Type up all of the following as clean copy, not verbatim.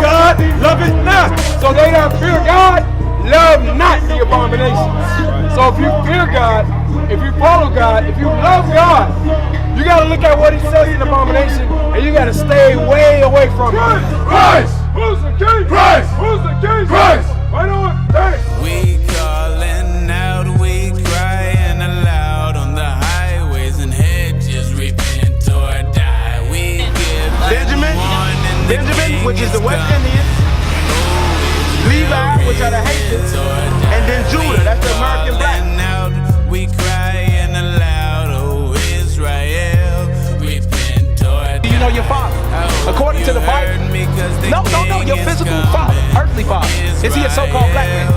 God, love it not. So they that fear God, love not the abominations. So if you fear God, if you follow God, if you love God, you got to look at what he says in abomination, and you got to stay way away from it. Christ! Who's the king? Christ! Who's the king? Christ! Right on. Hey. We calling out, we crying aloud on the highways and hedges, repent or die. We give Benjamin, which is the West Indians, Levi, which are the Haitians, and then Judah, that's the American black. We crying aloud, oh Israel, repent or die. Do you know your father? According to the Bible. No, your physical father, earthly father. Is he a so-called black man?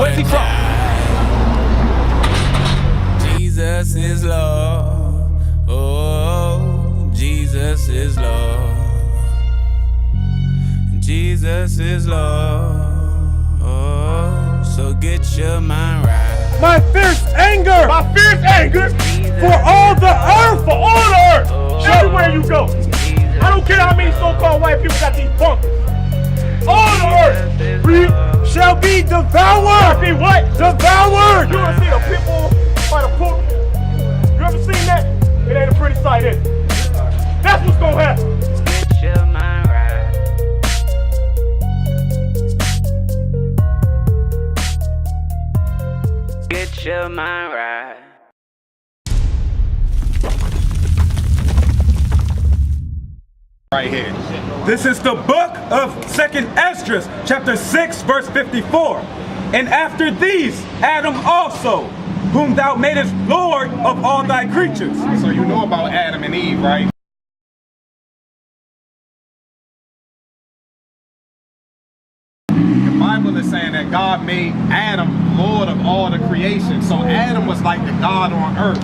Where's he from? Jesus is Lord. Oh, Jesus is Lord. Jesus is Lord. Oh, so get your mind right. My fierce anger for all the earth, everywhere you go. I don't care how many so-called white people got these bunkers. All the earth shall be devoured. Be what? Devoured. You ever seen a pit bull by the poop? You ever seen that? It ain't a pretty sight, is it? That's what's gonna happen. Get your mind right. Get your mind right. Right here. This is the book of 2nd Esdras, chapter 6, verse 54. And after these, Adam also, whom thou madest Lord of all thy creatures. So you know about Adam and Eve, right? The Bible is saying that God made Adam Lord of all the creation. So Adam was like the God on earth.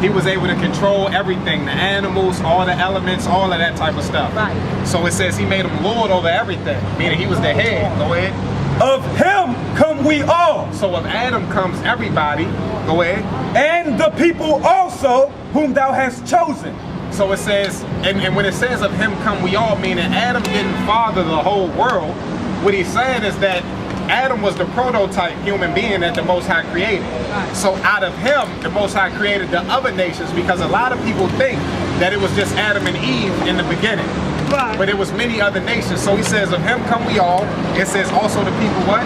He was able to control everything, the animals, all the elements, all of that type of stuff. Right. So it says he made him Lord over everything, meaning he was the head. Go ahead. Of him come we all. So of Adam comes everybody. Go ahead. And the people also whom thou hast chosen. So it says, and when it says of him come we all, meaning Adam didn't father the whole world. What he's saying is that Adam was the prototype human being that the Most High created. So out of him, the Most High created the other nations, because a lot of people think that it was just Adam and Eve in the beginning. Right. But it was many other nations. So he says, of him come we all. It says also the people what?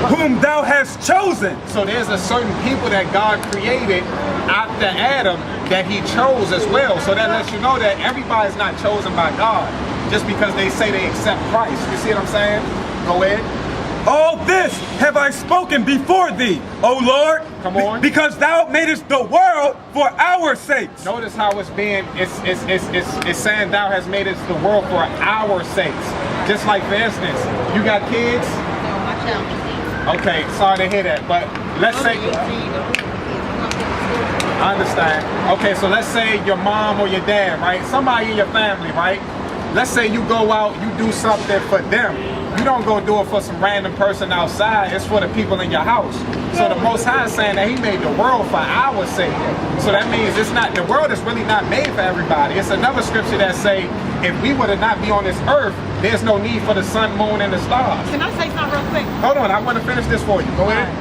Whom thou hast chosen. So there's a certain people that God created after Adam that he chose as well. So that lets you know that everybody's not chosen by God just because they say they accept Christ. You see what I'm saying? Go ahead. All this have I spoken before thee, O Lord. Come on. Because thou madest the world for our sakes. Notice how it's being, it's saying thou has made it the world for our sakes. Just like, for instance, you got kids? No, my child is 18. Okay, sorry to hear that, but let's say, I understand. Okay, so let's say your mom or your dad, right? Somebody in your family, right? Let's say you go out, you do something for them. You don't go do it for some random person outside. It's for the people in your house. So the Most High is saying that he made the world for our sake. So that means it's not, the world is really not made for everybody. It's another scripture that say, if we were to not be on this earth, there's no need for the sun, moon, and the stars. Can I say something real quick? Hold on, I want to finish this for you. Go ahead.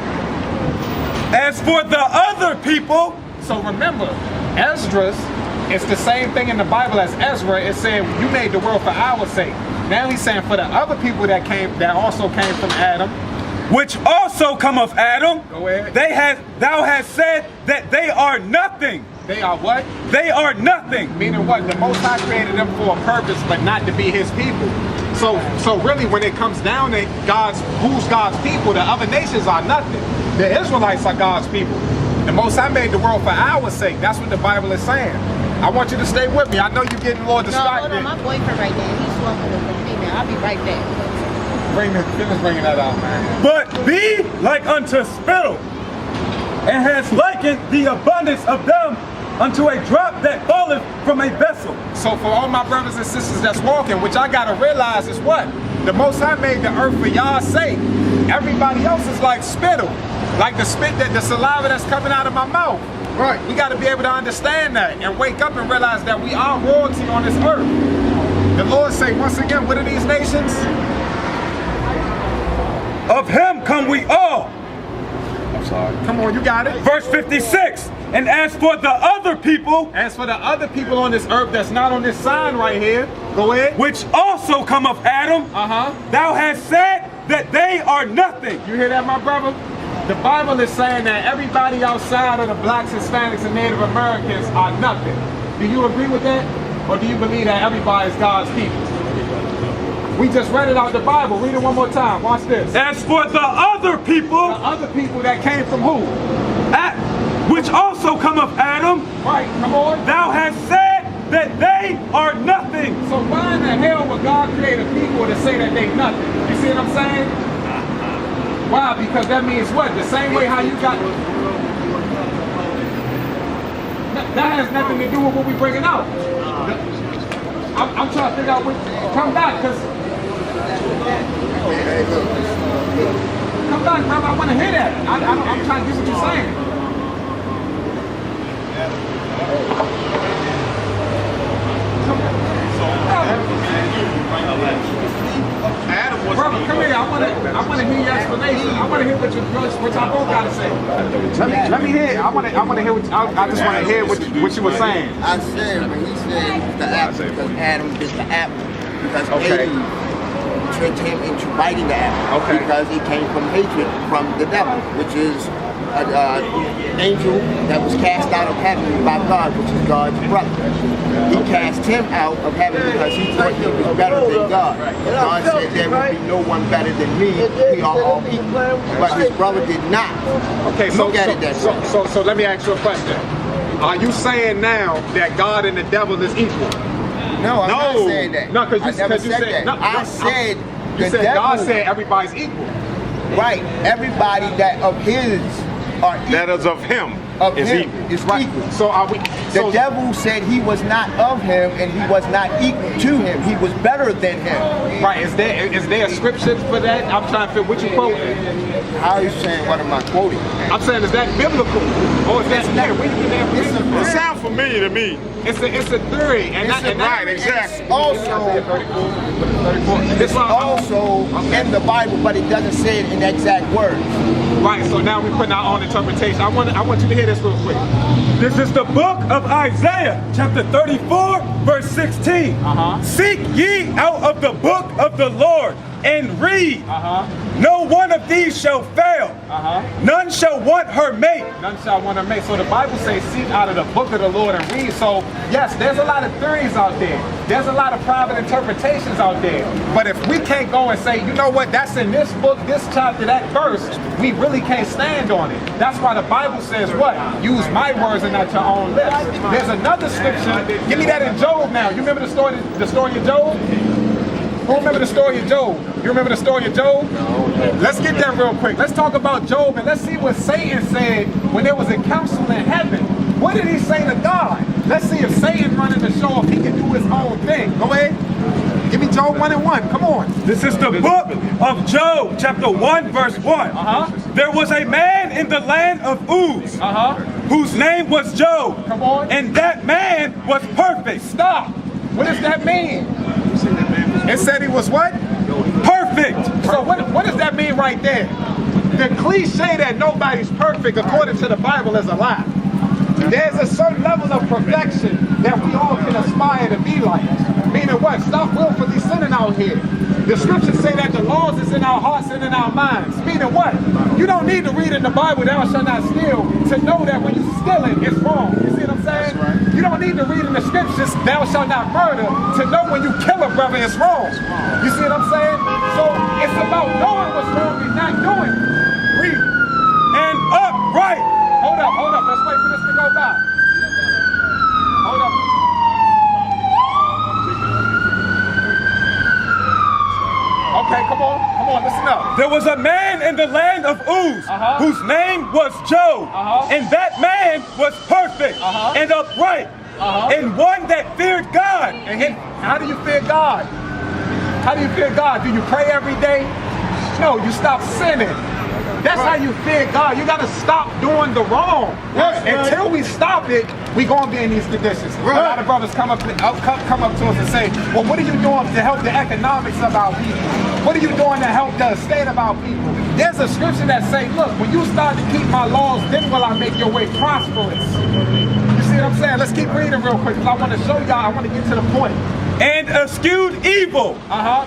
As for the other people, so remember, Esdras, it's the same thing in the Bible as Ezra. It said, you made the world for our sake. Now he's saying for the other people that also came from Adam, which also come of Adam, go ahead. Thou hast said that they are nothing. They are what? They are nothing. Meaning what? The Most High created them for a purpose, but not to be his people. So really, when it comes down to who's God's people, the other nations are nothing. The Israelites are God's people. The Most High made the world for our sake. That's what the Bible is saying. I want you to stay with me. I know you're getting more distracted. No, hold on, my boyfriend right there. He's smoking with a female. I'll be right back. Finish bringing that out, man. But be like unto spittle, and has likened the abundance of them unto a drop that falleth from a vessel. So for all my brothers and sisters that's walking, which I gotta realize is what? The Most High made the earth for y'all's sake. Everybody else is like spittle. Like the spit, the saliva that's coming out of my mouth. Right. We got to be able to understand that and wake up and realize that we are royalty on this earth. The Lord say once again, what are these nations? Of him come we all. I'm sorry. Come on, you got it. Verse 56. And as for the other people, on this earth that's not on this sign right here, go ahead. which also come of Adam, thou hast said that they are nothing. You hear that, my brother? The Bible is saying that everybody outside of the blacks, Hispanics, and Native Americans are nothing. Do you agree with that? Or do you believe that everybody is God's people? We just read it out the Bible. Read it one more time. Watch this. As for the other people that came from who? Which also come of Adam, Right, come on. thou hast said that they are nothing. So why in the hell would God create a people to say that they nothing? You see what I'm saying? Why? Because that means what? The same way how you got... That has nothing to do with what we're bringing out. I'm trying to figure out what... Come back, because... Come back, brother. I want to hear that. I'm trying to get what you're saying. Brother, come here. I want to hear your explanation. I want to hear what y'all both got to say. Let me hear. I want to hear what. I just want to hear what you were saying. I said when he said the apple because Adam bit the apple because Eve tricked him into biting the apple because he came from hatred from the devil, which is an angel that was cast out of heaven by God, which is God's brother. He cast him out of heaven because he thought he was better than God. God said there will be no one better than me. We are all equal. But his brother did not. Okay, so let me ask you a question. Are you saying now that God and the devil is equal? No, I'm not saying that. No, because I never said that. No, I said you said devil, God said everybody's equal. Right, everybody that of his are equal. That is of him is equal. So are we? The devil said he was not of him and he was not equal to him. He was better than him. Right. Is there a scripture for that? I'm trying to figure what you quote. How are you saying what am I quoting? I'm saying is that biblical or is that here? It sounds familiar to me. It's a theory, and right, exactly. It's also in the Bible, but it doesn't say it in exact words. Right. So now we're putting our own interpretation. I want you to hear this real quick. This is the book of Isaiah, chapter 34, verse 16. Seek ye out of the book of the Lord and read. No one of these shall fail. None shall want her mate. None shall want her mate. So the Bible says seek out of the book of the Lord and read. So yes, there's a lot of theories out there. There's a lot of private interpretations out there. But if we can't go and say, you know what, that's in this book, this chapter, that verse, we really can't stand on it. That's why the Bible says what? Use my words and not your own lips. There's another scripture. Give me that in Job now. You remember the story of Job? Who remember the story of Job? You remember the story of Job? Let's get that real quick. Let's talk about Job and let's see what Satan said when there was a council in heaven. What did he say to God? Let's see if Satan running the show, if he can do his own thing. Go ahead. Give me Job 1:1. Come on. This is the book of Job, chapter 1, verse 1. There was a man in the land of Uz, whose name was Job. Come on. And that man was perfect. Stop. What does that mean? It said he was what? Perfect. So what does that mean right there? The cliche that nobody's perfect according to the Bible is a lie. There's a certain level of perfection that we all can aspire to be like. Meaning what? Stop willfully sinning out here. The scriptures say that the laws is in our hearts and in our minds. Meaning what? You don't need to read in the Bible, thou shalt not steal, to know that when you stealing, it's wrong. You see what I'm saying? Right. You don't need to read in the scriptures, thou shalt not murder, to know when you kill a brother, it's wrong. You see what I'm saying? So it's about knowing what's wrong and not doing it. Read. And upright. Hold up. Let's wait for this to go by. Hold up. Okay, come on, listen up. There was a man in the land of Uz, whose name was Job, and that man was perfect and upright, and one that feared God. And how do you fear God? How do you fear God? Do you pray every day? No, you stop sinning. That's how you fear God. You got to stop doing the wrong. Until we stop it, we gonna be in these conditions. A lot of brothers come up to us and say, well, what are you doing to help the economics of our people? What are you doing to help the state of our people? There's a scripture that say, look, when you start to keep my laws, then will I make your way prosperous. You see what I'm saying? Let's keep reading real quick, because I want to show y'all, I want to get to the point. And eschewed evil.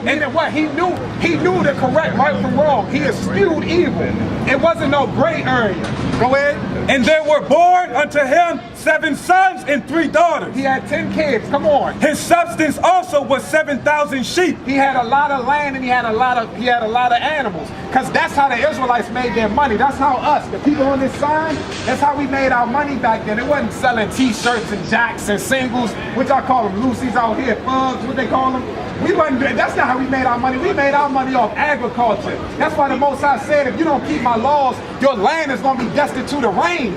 Meaning what? He knew the correct right from wrong. He eschewed evil. It wasn't no gray area. Go ahead. And there were born unto him 7 sons and 3 daughters. He had 10 kids. Come on. His substance also was 7,000 sheep. He had a lot of land and he had a lot of animals. Because that's how the Israelites made their money. That's how us, the people on this sign, that's how we made our money back then. It wasn't selling t-shirts and jacks and singles, which I call them Lucy's out here, thugs, what they call them. That's not how we made our money. We made our money off agriculture. That's why the Most High said, if you don't keep my laws, your land is going to be destitute to rain.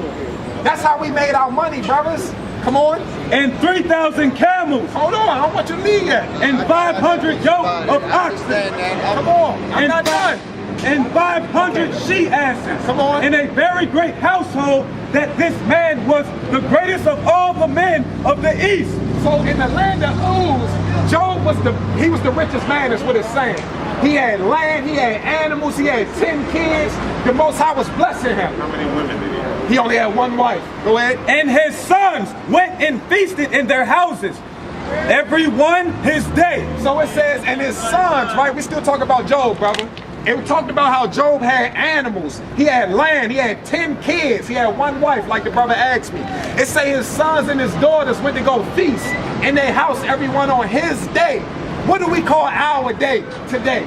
That's how we made our money, brothers. Come on. And 3,000 camels. Hold on, I don't want you to leave yet. And 500 yoke of oxen. Come on, I'm not done. And 500 she-asses. Come on. In a very great household, that this man was the greatest of all the men of the east. So in the land of Uz, Job was the richest man, is what it's saying. He had land, he had animals, he had 10 kids. The Most High was blessing him. How many women did he have? He only had 1 wife. Go ahead. And his sons went and feasted in their houses, every one his day. So it says, and his sons, right? We still talk about Job, brother. And we talked about how Job had animals, he had land, he had 10 kids, he had 1 wife, like the brother asked me. It say his sons and his daughters went to go feast in their house, everyone on his day. What do we call our day today?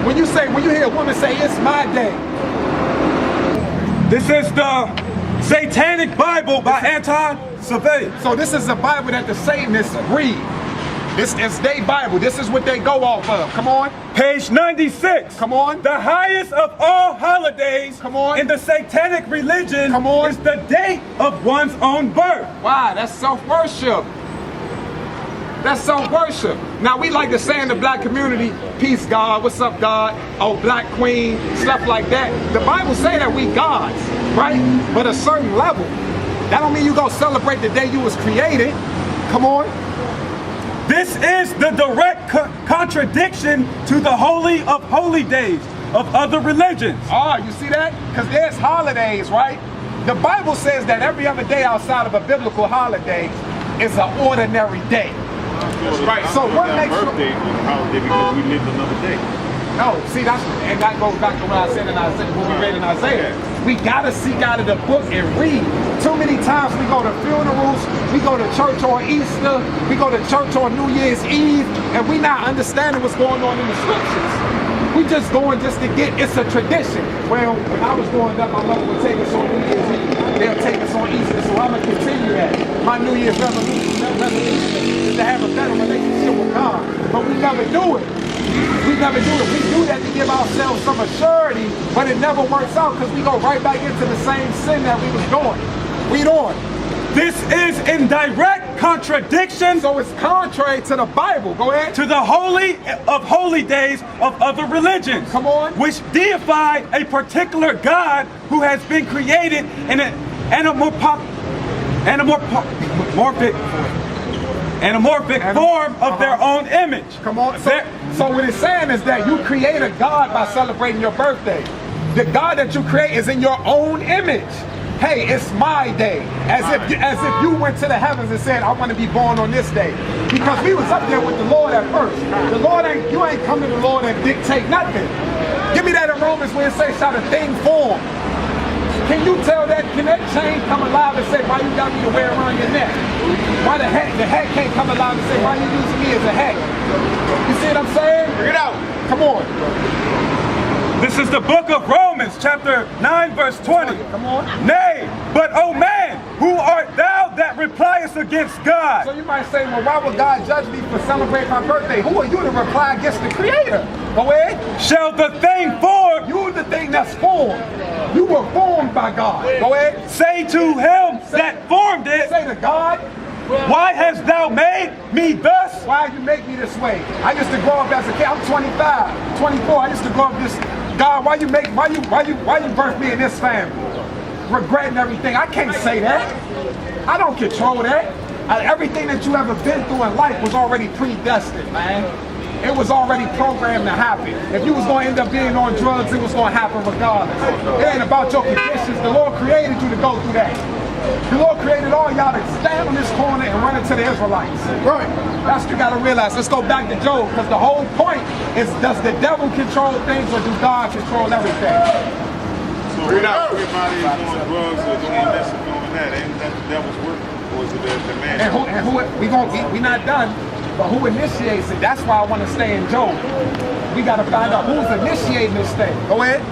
When you hear a woman say, it's my day. This is the Satanic Bible by Anton LaVey. So this is a Bible that the Satanists read. This is their Bible. This is what they go off of. Come on. Page 96. Come on. The highest of all holidays, come on, in the Satanic religion, come on, is the date of one's own birth. Wow, that's self-worship. That's self-worship. Now we like to say in the black community, peace God, what's up God, oh black queen, stuff like that. The Bible say that we gods, right? But a certain level. That don't mean you go celebrate the day you was created. Come on. This is the direct contradiction to the holy of holy days of other religions. Oh, you see that? Because there's holidays, right? The Bible says that every other day outside of a biblical holiday is an ordinary day. Right. So what makes birthday was a holiday because we lived another day. No, see that goes back to what I said in Isaiah, what we read in Isaiah. We gotta seek out of the book and read. Too many times we go to funerals, we go to church on Easter, we go to church on New Year's Eve, and we not understanding what's going on in the scriptures. We just going just to get, it's a tradition. Well, when I was growing up, my mother would take us on New Year's Eve. They'll take us on Easter, so I'm gonna continue that. My New Year's resolution is to have a better relationship with God, but we never do it. We never do it. We do that to give ourselves some assurity, but it never works out because we go right back into the same sin that we was doing. Read on. This is in direct contradiction. So it's contrary to the Bible. Go ahead. To the holy of holy days of other religions. Come on. Which deify a particular God who has been created in an anamorphic form of their own image. Come on. So what it's saying is that you create a God by celebrating your birthday. The God that you create is in your own image. Hey, it's my day. As if you went to the heavens and said, I want to be born on this day. Because we was up there with the Lord at first. The Lord you ain't come to the Lord and dictate nothing. Give me that in Romans where it says, shall the thing form. Can you tell that, can that chain come alive and say, why you got me to wear around your neck? Why the hat can't come alive and say, why you using me as a hat? You see what I'm saying? Bring it out. Come on. This is the book of Romans, chapter 9, verse 20. Come on. Nay, but O man, who art thou that repliest against God? So you might say, well, why would God judge me for celebrating my birthday? Who are you to reply against the Creator? Go ahead. Shall the thing form? You're the thing that's formed. You were formed by God. Go ahead. Say to him that formed it. Say to God. Why hast thou made me thus? Why you make me this way? I used to grow up as a kid. I'm 25, 24. I used to grow up this. God, why you birth me in this family? regretting everything. I can't say that. I don't control that. Everything that you ever been through in life was already predestined, man. It was already programmed to happen. If you was going to end up being on drugs, it was going to happen regardless. It ain't about your conditions. The Lord created you to go through that. The Lord created all y'all to stand on this corner and run into the Israelites. Right. That's what you got to realize. Let's go back to Job, because the whole point is, does the devil control things or do God control everything? So everybody is doing drugs or doing this and doing that. Ain't that the devil's work? Or is it the man? And who we not done, but who initiates it? That's why I want to stay in Job. We got to find out who's initiating this thing. Go ahead.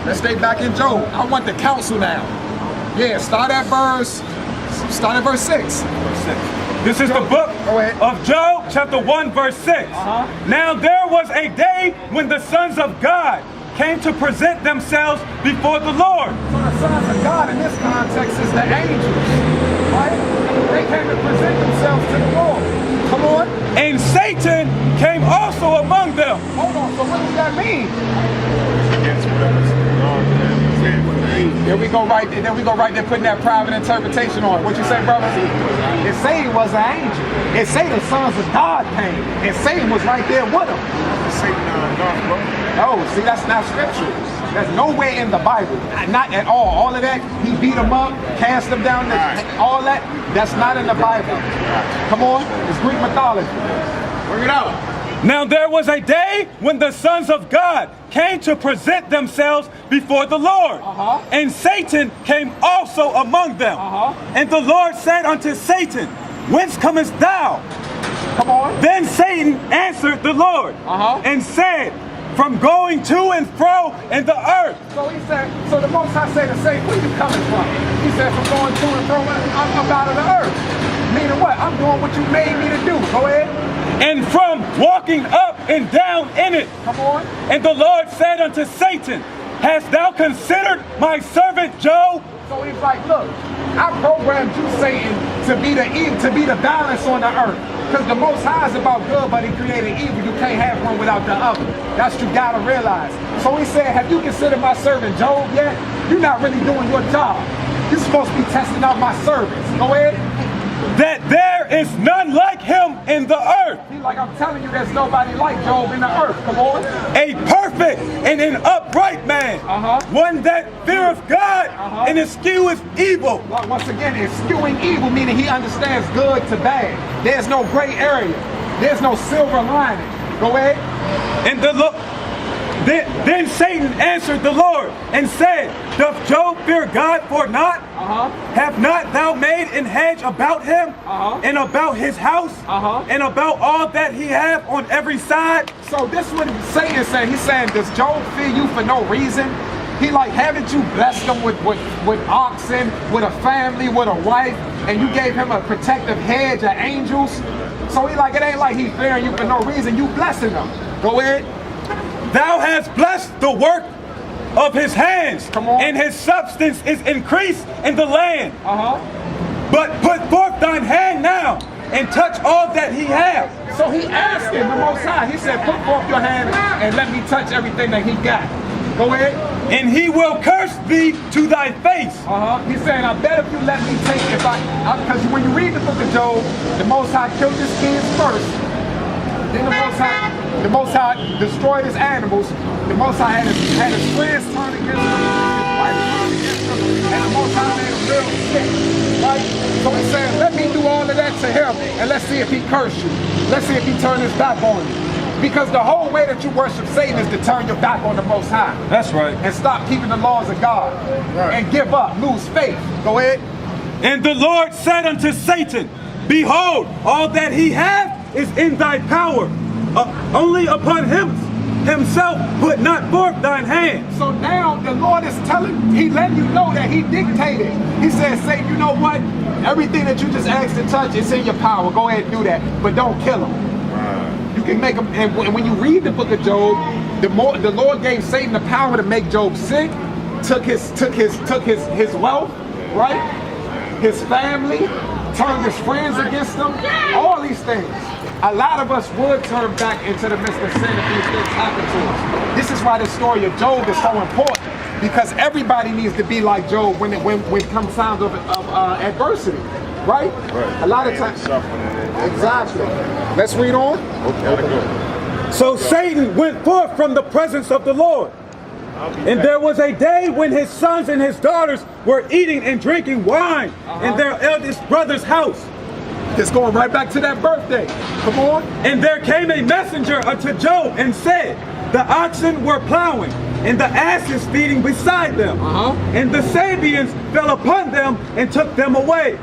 Let's stay back in Job. I want the counsel now. Yeah, start at verse 6. This is the book of Job, chapter 1, verse 6. Now there was a day when the sons of God came to present themselves before the Lord. So the sons of God in this context is the angels, right? They came to present themselves to the Lord. Come on. And Satan came also among them. Hold on, so what does that mean? Against whatever's God and saying for the angels. There we go right there. Then we go right there putting that private interpretation on it. What you say, brother? It Satan was an angel. It say the sons of God came. And Satan was right there with them. Satan God, bro. No, see, that's not scripture. That's nowhere in the Bible. Not at all. All of that, he beat them up, cast them down, all that, that's not in the Bible. Come on, it's Greek mythology. Bring it out. Now there was a day when the sons of God came to present themselves before the Lord. And Satan came also among them. And the Lord said unto Satan, Whence comest thou? Come on. Then Satan answered the Lord and said, From going to and fro in the earth. So he said, so the Most High said to Satan, where you coming from? He said, from going to and fro, I'm up out of the earth. Meaning what? I'm doing what you made me to do. Go ahead. And from walking up and down in it. Come on. And the Lord said unto Satan, Hast thou considered my servant Job? So he's like, look, I programmed you, Satan, to be the balance on the earth. Because the Most High is about good, but he created evil. You can't have one without the other. That's what you gotta realize. So he said, have you considered my servant Job yet? You're not really doing your job. You're supposed to be testing out my servants. Go ahead. That there is none like him in the earth. He's like, I'm telling you, there's nobody like Job in the earth. Come on. A perfect and an upright man. One that feareth God and escheweth evil. Well, once again, eschewing evil, meaning he understands good to bad. There's no gray area. There's no silver lining. Go ahead. And then Satan answered the Lord and said, Doth Job fear God for naught? Have not thou made an hedge about him and about his house and about all that he hath on every side? So this is what Satan is saying. He's saying, does Job fear you for no reason? He like, haven't you blessed him with oxen, with a family, with a wife, and you gave him a protective hedge of angels? So he like, it ain't like he fearing you for no reason. You blessing him. Go ahead. Thou hast blessed the work of his hands, and his substance is increased in the land. But put forth thine hand now, and touch all that he hath. So he asked him, the Most High, he said, put forth your hand and let me touch everything that he got. Go ahead. And he will curse thee to thy face. He's saying, I bet if you let me take it, because when you read the book of Job, the Most High killed his kids first. Then the Most High destroyed his animals. The Most High had his friends turn against him, his wife turn against him, and the Most High made him real sick. Right? So he's saying, let me do all of that to him, and let's see if he cursed you. Let's see if he turned his back on you. Because the whole way that you worship Satan is to turn your back on the Most High. That's right. And stop keeping the laws of God. And give up, lose faith. Go ahead. And the Lord said unto Satan, Behold, all that he hath is in thy power. Only upon himself put not forth thine hand. So now the Lord is he letting you know that he dictated. He says, Satan, you know what? Everything that you just asked to touch, it's in your power. Go ahead and do that. But don't kill him. You can make him, and when you read the book of Job, the Lord gave Satan the power to make Job sick, took his wealth, right? His family, turned his friends against him, all these things. A lot of us would turn back into the midst of sin if these things happen to us. This is why the story of Job is so important, Because everybody needs to be like Job when comes times of adversity, right? A lot of times. Exactly. Let's read on. Okay. So Satan went forth from the presence of the Lord. And there was a day when his sons and his daughters were eating and drinking wine in their eldest brother's house. Just going right back to that birthday. Come on. And there came a messenger unto Job and said, the oxen were plowing, and the asses feeding beside them. And the Sabians fell upon them and took them away.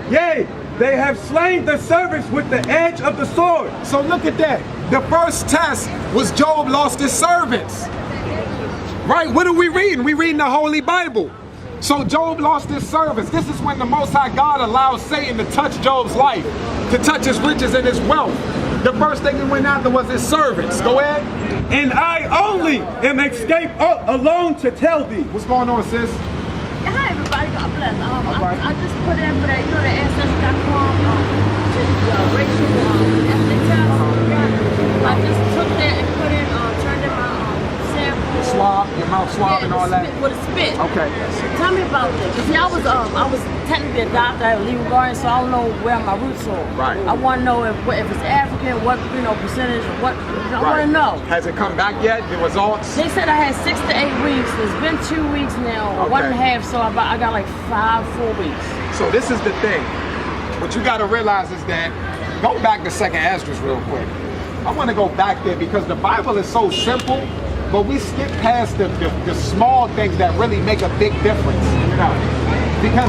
Yea, they have slain the servants with the edge of the sword. So look at that. The first test was Job lost his servants. Right? What are we reading? We reading the Holy Bible. So Job lost his servants. This is when the Most High God allows Satan to touch Job's life, to touch his riches and his wealth. The first thing he went after was his servants. Go ahead. And I only am escaped alone to tell thee. What's going on, sis? Hi, everybody. God bless. I just put in for that, you know, the ancestry.com, racial ethnic test. I just took that and put in, turned in my sample. Swab, your mouth swab and all that. With a spit. Okay. Tell me about this. See, I was technically a doctor, I have a legal guardian, so I don't know where my roots are. Right. I want to know if it's African, what percentage, what I want to know. Has it come back yet? The results? They said I had 6 to 8 weeks. It's been 2 weeks now, or 1.5. So I got like 4 weeks. So this is the thing. What you got to realize is that go back to 2nd Esdras real quick. I want to go back there because the Bible is so simple. But we skip past the small things that really make a big difference, you know. Because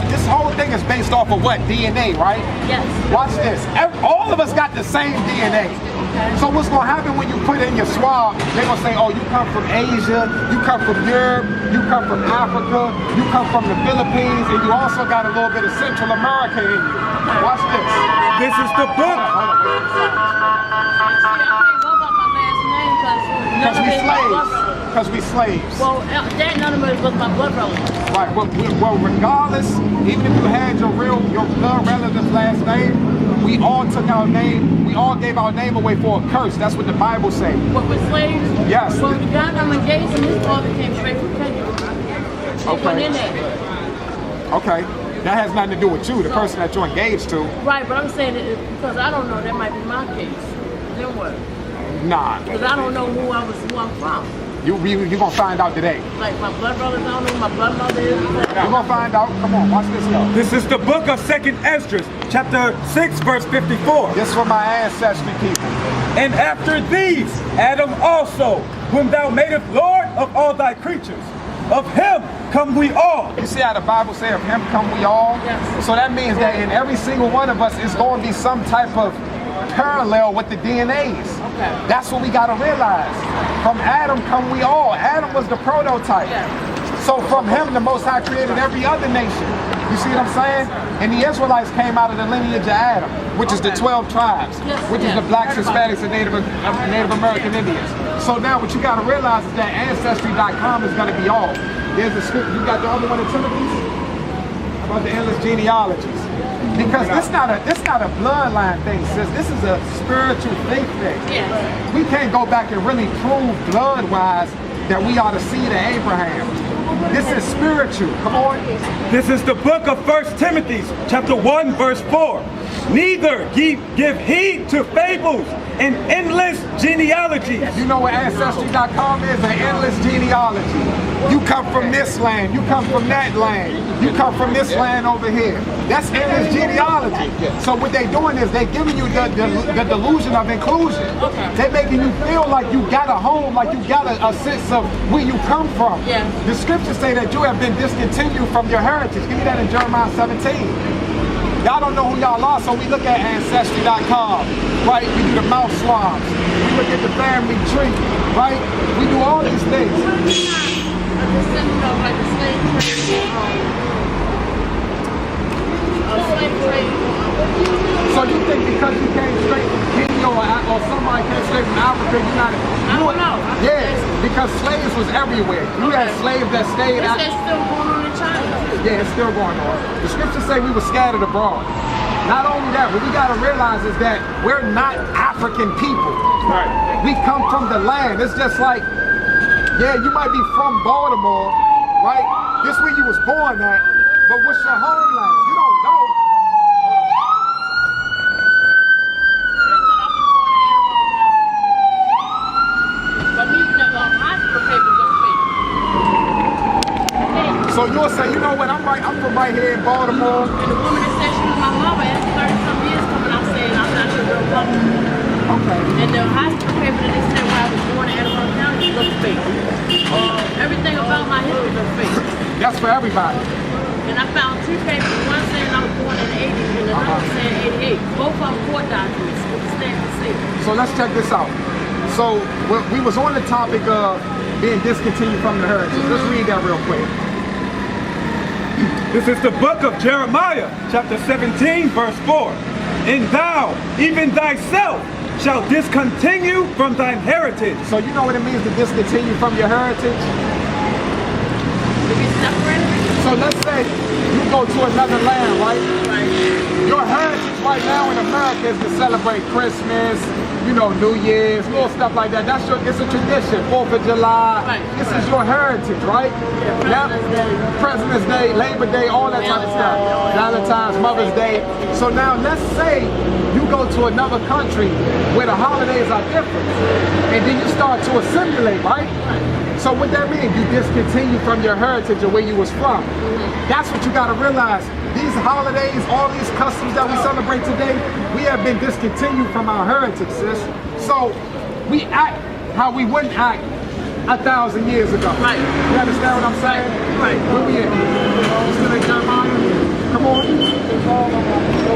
this whole thing is based off of what? DNA, right? Yes. Watch this. All of us got the same DNA. Okay. So what's going to happen when you put in your swab, they're going to say, oh, you come from Asia, you come from Europe, you come from Africa, you come from the Philippines, and you also got a little bit of Central America in you. Watch this. This is the book. Because we slaves. Well, that none of it was my blood relatives. Right. Well, regardless, even if you had your blood relative's last name, we all took our name. We all gave our name away for a curse. That's what the Bible says. What, with slaves? Yes. Well, the guy I'm engaged in, his father came straight from Kenya. Okay. In there. Okay. That has nothing to do with you, the person that you're engaged to. Right, but I'm saying that because I don't know, that might be my case. Then what? Nah. Because I don't know who I'm from. You're gonna find out today. Like my blood brothers, I don't know who my blood mother is. You're gonna find out. Come on, watch this though. This is the book of 2nd Esdras, chapter 6, verse 54. This for my ancestry people. And after these, Adam also, whom thou madest Lord of all thy creatures, of him come we all. You see how the Bible says, of him come we all? Yes. So that means that in every single one of us is going to be some type of parallel with the DNAs. Okay. That's what we got to realize. From Adam come we all. Adam was the prototype. Yeah. So from him, the Most High created every other nation. You see what I'm saying? And the Israelites came out of the lineage of Adam, which is the 12 tribes, which is the blacks, Hispanics, and Native American Indians. So now what you got to realize is that Ancestry.com is going to be all. There's a script. You got the other one in Timothy's about the endless genealogies. Because this not a bloodline thing, sis. This is a spiritual faith thing. Yes. We can't go back and really prove blood-wise that we are the seed of Abraham. This is spiritual. Come on. This is the book of 1 Timothy, chapter 1, verse 4. Neither give heed to fables and endless genealogies. You know what Ancestry.com is? An endless genealogy. You come from this land. You come from that land. You come from this land over here. That's endless genealogy. So what they're doing is they're giving you the delusion of inclusion. They're making you feel like you got a home, like you got a sense of where you come from. Yeah. The scriptures say that you have been discontinued from your heritage. Give me that in Jeremiah 17. Y'all don't know who y'all are, so we look at Ancestry.com, right? We do the mouth swabs. We look at the family tree, right? We do all these things. Like the slave trade. So you think because you came straight from Kenya or somebody came straight from Africa, you're not... I don't know. Yeah, because slaves was everywhere. You had slaves that stayed out. It's still going on in China. Yeah, it's still going on. The scriptures say we were scattered abroad. Not only that, what we got to realize is that we're not African people. Right. We come from the land. It's just like Yeah, you might be from Baltimore, right? This where you was born at, but what's your homeland? You don't know. So you'll say, you know what, I'm from right here in Baltimore. And the woman that said she was my mama after 30-some years coming out saying I'm not your real mama. Okay. And the hospital paper that they said where I was born in Edinburgh County looked fake. Everything about my history looked fake. That's for everybody. And I found two papers, one saying I was born in the 80s and another one saying 88. Both of them court documents. So let's check this out. So we was on the topic of being discontinued from the heritage. Let's read that real quick. This is the book of Jeremiah, chapter 17, verse 4. And thou, even thyself, shalt discontinue from thine heritage. So you know what it means to discontinue from your heritage? To be separated? So let's say you go to another land, right? Right. Your heritage right now in America is to celebrate Christmas, you know, New Year's, little stuff like that. It's a tradition. 4th of July. Right. This is your heritage, right? Yeah, President's Day, Labor Day, all that type of stuff. Valentine's, Mother's Day. So now let's say you go to another country where the holidays are different, and then you start to assimilate, right? So what that means? You discontinue from your heritage of where you was from. That's what you got to realize. These holidays, all these customs that we celebrate today, we have been discontinued from our heritage, sis. So we act how we wouldn't act 1,000 years ago. Right. You understand what I'm saying? Right. Where we at? Still in Jeremiah? Come on.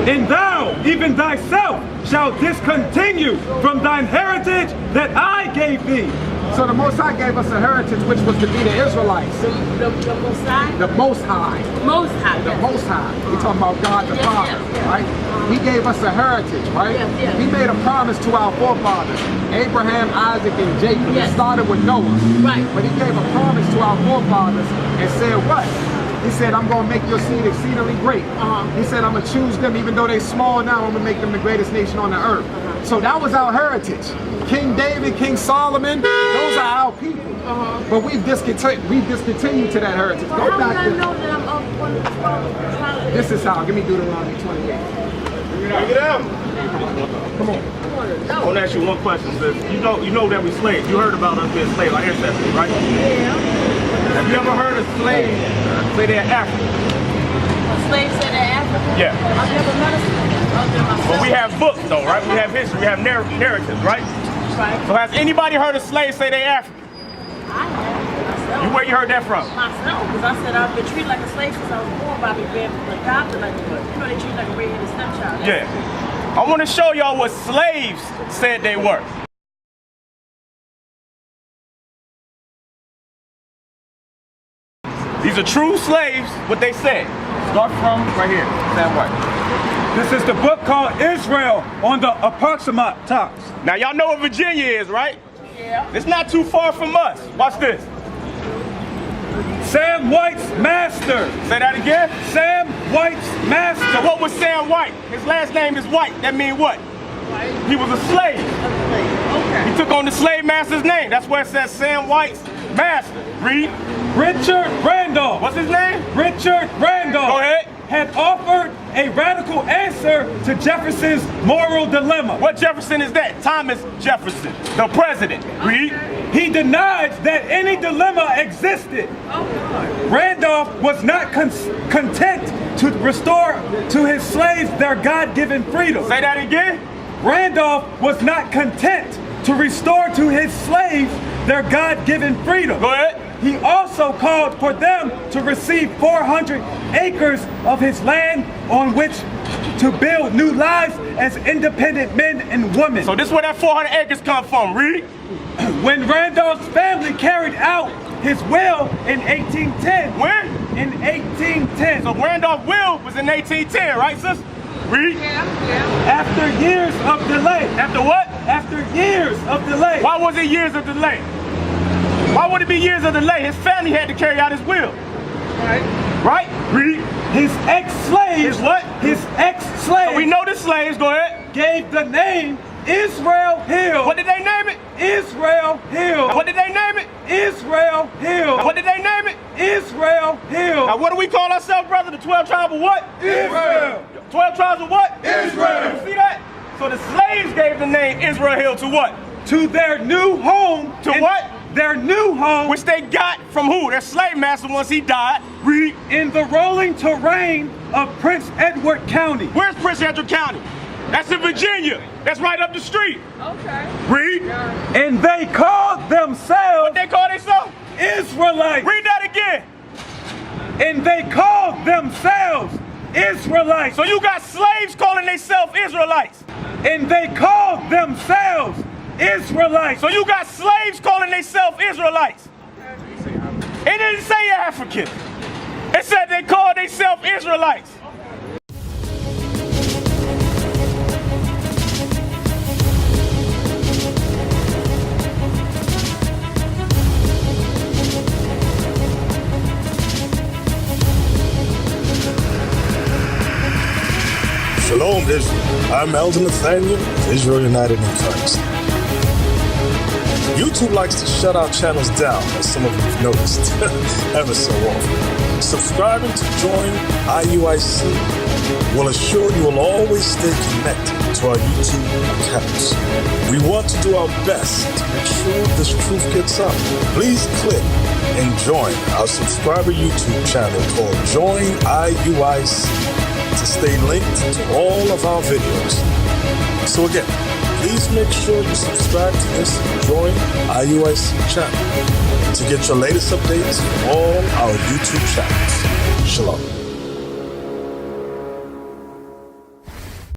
And thou, even thyself, shalt discontinue from thine heritage that I gave thee. So the Most High gave us a heritage, which was to be the Israelites. The Most High? The Most High. Most High. The Most High. We're talking about God the Father, right? He gave us a heritage, right? Yes. He made a promise to our forefathers, Abraham, Isaac, and Jacob. Yes. It started with Noah. Right. But he gave a promise to our forefathers and said what? He said, I'm going to make your seed exceedingly great. He said, I'm going to choose them, even though they're small now, I'm going to make them the greatest nation on the earth. So that was our heritage. King David, King Solomon, those are our people. But we've discontinued to that heritage. Go back to know that I'm of one of the 12 this is how. Give me Deuteronomy 28. Bring it out. Come on. I want to ask you one question, sis. You know that we slaves. You heard about us being slaves, our ancestors, right? Yeah. Have you ever heard of slaves say they're African? Slaves say they're African? Yeah. I've never met a slave other than myself. But we have books, though, right? We have history, we have narratives, right? Right. So has anybody heard of slaves say they're African? I have. Where you heard that from? Myself, because I said I've been treated like a slave since I was born by being adopted like a, you know, they treat like a red-headed stepchild. Yeah. I want to show y'all what slaves said they were. These are true slaves, what they said. Start from right here, Sam White. This is the book called Israel on the Approximate Talks. Now y'all know what Virginia is, right? Yeah. It's not too far from us. Watch this. Sam White's master. Say that again. Sam White's master. So what was Sam White? His last name is White. That means what? Right. He was a slave. Okay. He took on the slave master's name. That's where it says Sam White's master. Read. Richard Randolph. What's his name? Richard Randolph. Go ahead. Had offered a radical answer to Jefferson's moral dilemma. What Jefferson is that? Thomas Jefferson, the president. Read. He denied that any dilemma existed. Randolph was not content to restore to his slaves their God-given freedom. Say that again. Randolph was not content to restore to his slaves their God-given freedom. Go ahead. He also called for them to receive 400 acres of his land on which to build new lives as independent men and women. So this is where that 400 acres come from. Read. When Randolph's family carried out his will in 1810. When? In 1810. So Randolph's will was in 1810, right, sis? Read. After years of delay. After what? After years of delay. Why was it years of delay? Why would it be years of delay? His family had to carry out his will. Right. Right? Read. His ex-slaves. His what? His ex-slaves. So we know the slaves, go ahead. Gave the name Israel Hill. What did they name it? Israel Hill. What did they name it? Israel Hill. What did they name it? Israel Hill. Now what do we call ourselves, brother? The 12 tribes of what? Israel. 12 tribes of what? Israel. You see that? So the slaves gave the name Israel Hill to what? To their new home. To what? Their new home. Which they got from who? Their slave master once he died. Read. In the rolling terrain of Prince Edward County. Where's Prince Edward County? That's in Virginia. That's right up the street. Okay. Read. And they called themselves. What they call themselves? Israelites. Read that again. And they called themselves Israelites. So you got slaves calling themselves Israelites. And they called themselves Israelites. So you got slaves calling themselves Israelites. It didn't say African. It said they called themselves Israelites. Shalom, Israel. I'm Elder Nathaniel of Israel United in Christ. YouTube likes to shut our channels down, as some of you have noticed, ever so often. Subscribing to join IUIC will assure you will always stay connected to our YouTube accounts. We want to do our best to make sure this truth gets out. Please click and join our subscriber YouTube channel called Join IUIC to stay linked to all of our videos. So again, please make sure you subscribe to this Join IUIC channel to get your latest updates from all our YouTube channels. Shalom.